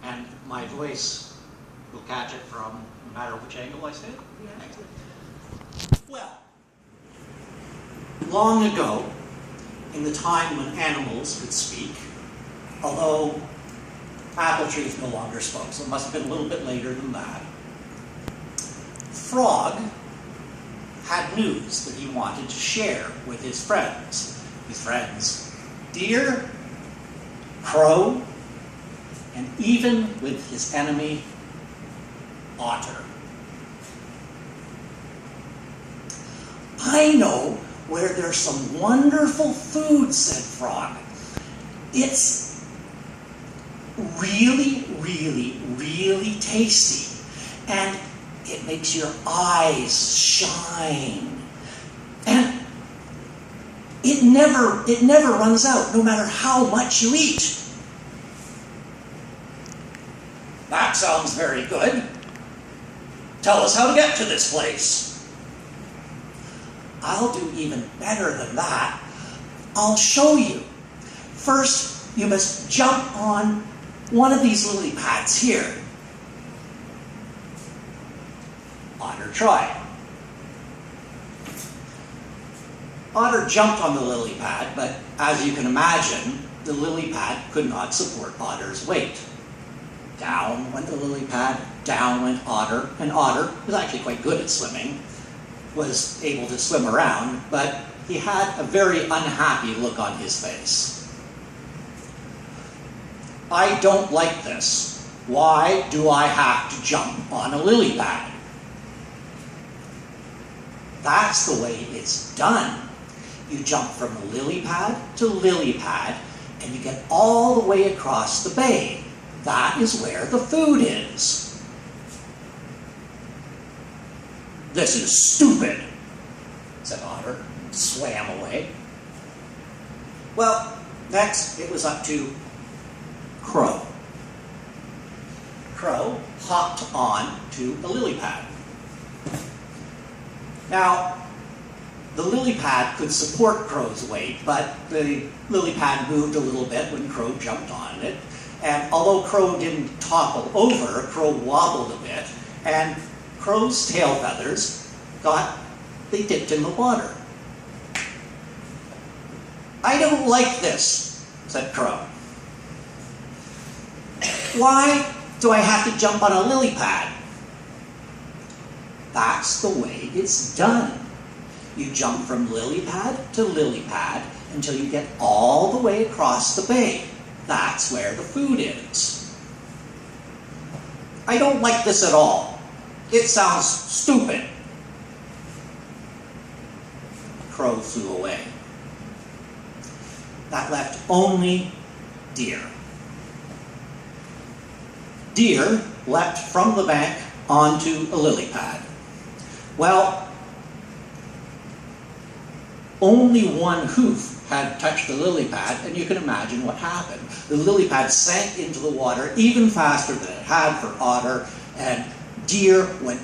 And my voice will catch it from no matter which angle I say it? Yeah. Well, long ago, in the time when animals could speak, although apple trees no longer spoke, so it must have been a little bit later than that, Frog had news that he wanted to share with his friends. His friends, Deer, Crow, and even with his enemy, Otter. I know where there's some wonderful food, said Frog. It's really, really, really tasty. And it makes your eyes shine. And it never runs out, no matter how much you eat. That sounds very good. Tell us how to get to this place. I'll do even better than that. I'll show you. First, you must jump on one of these lily pads here. Otter tried. Otter jumped on the lily pad, but as you can imagine, the lily pad could not support Otter's weight. Down went the lily pad, down went Otter, and Otter was actually quite good at swimming, was able to swim around, but he had a very unhappy look on his face. I don't like this. Why do I have to jump on a lily pad? That's the way it's done. You jump from lily pad to lily pad, and you get all the way across the bay. That is where the food is. This is stupid, said Otter, and swam away. Well, next it was up to Crow. Crow hopped on to a lily pad. Now, the lily pad could support Crow's weight, but the lily pad moved a little bit when Crow jumped on it. And although Crow didn't topple over, Crow wobbled a bit, and Crow's tail feathers they dipped in the water. I don't like this, said Crow. Why do I have to jump on a lily pad? That's the way it's done. You jump from lily pad to lily pad until you get all the way across the bay. That's where the food is. I don't like this at all. It sounds stupid. Crow flew away. That left only Deer. Deer leapt from the bank onto a lily pad. Well, only one hoof had touched the lily pad, and you can imagine what happened. The lily pad sank into the water even faster than it had for Otter, and Deer went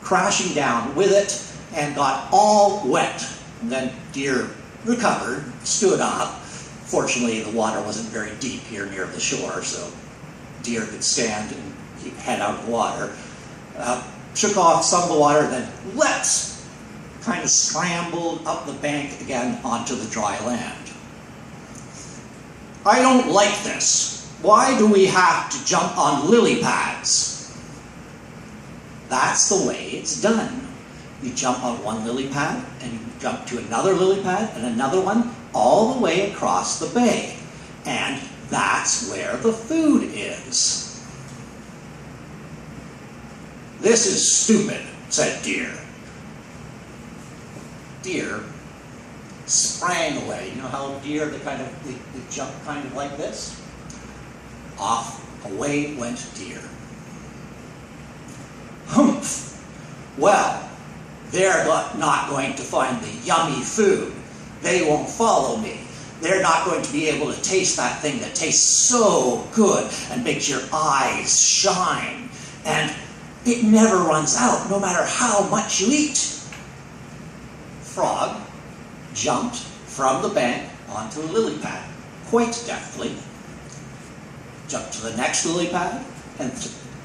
crashing down with it and got all wet. And then Deer recovered, stood up. Fortunately, the water wasn't very deep here near the shore, so Deer could stand and keep head out of the water. Shook off some of the water, then leapt, kind of scrambled up the bank again onto the dry land. I don't like this. Why do we have to jump on lily pads? That's the way it's done. You jump on one lily pad, and you jump to another lily pad, and another one, all the way across the bay. And that's where the food is. This is stupid, said Deer. Deer sprang away. You know how deer, they jump kind of like this? Off, away went Deer. Humph! Well, they're not going to find the yummy food. They won't follow me. They're not going to be able to taste that thing that tastes so good and makes your eyes shine. And it never runs out, no matter how much you eat. Frog jumped from the bank onto the lily pad, quite deftly. jumped to the next lily pad, and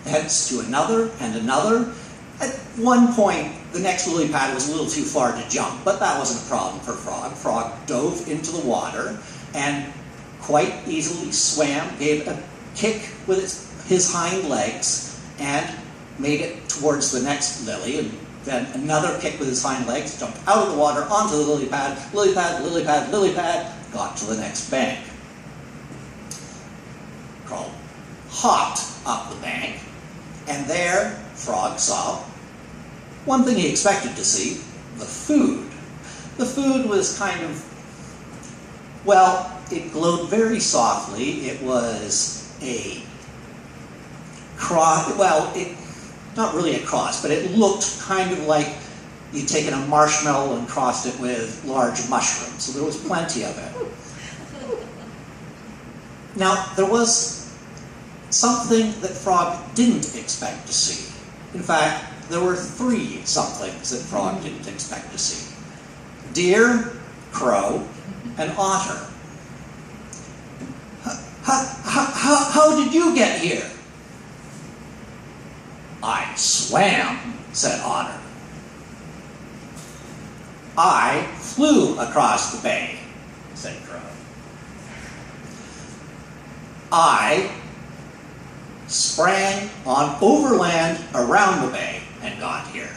thence to another and another. At one point, the next lily pad was a little too far to jump, but that wasn't a problem for Frog. Frog dove into the water and quite easily swam, gave a kick with his hind legs, and made it towards the next lily, and then another kick with his hind legs, jumped out of the water onto the lily pad, lily pad, lily pad, lily pad, got to the next bank. Crawled, hopped up the bank, and there Frog saw one thing he expected to see, the food. The food was kind of, well, it glowed very softly. It was a cross, well, not really a cross, but it looked kind of like you'd taken a marshmallow and crossed it with large mushrooms, so there was plenty of it. Now, there was something that Frog didn't expect to see. In fact, there were 3 somethings that Frog didn't expect to see: deer, crow, and otter. How did you get here? I swam, said Otter. I flew across the bay, said Crow. I sprang on overland around the bay and got here.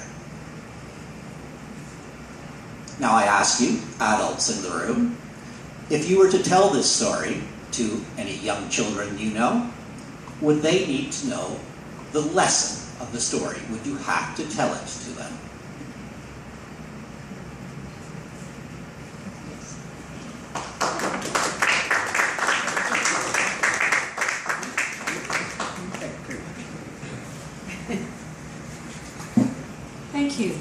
Now I ask you, adults in the room, if you were to tell this story to any young children you know, would they need to know the lesson of the story? Would you have to tell it to them? Thank you.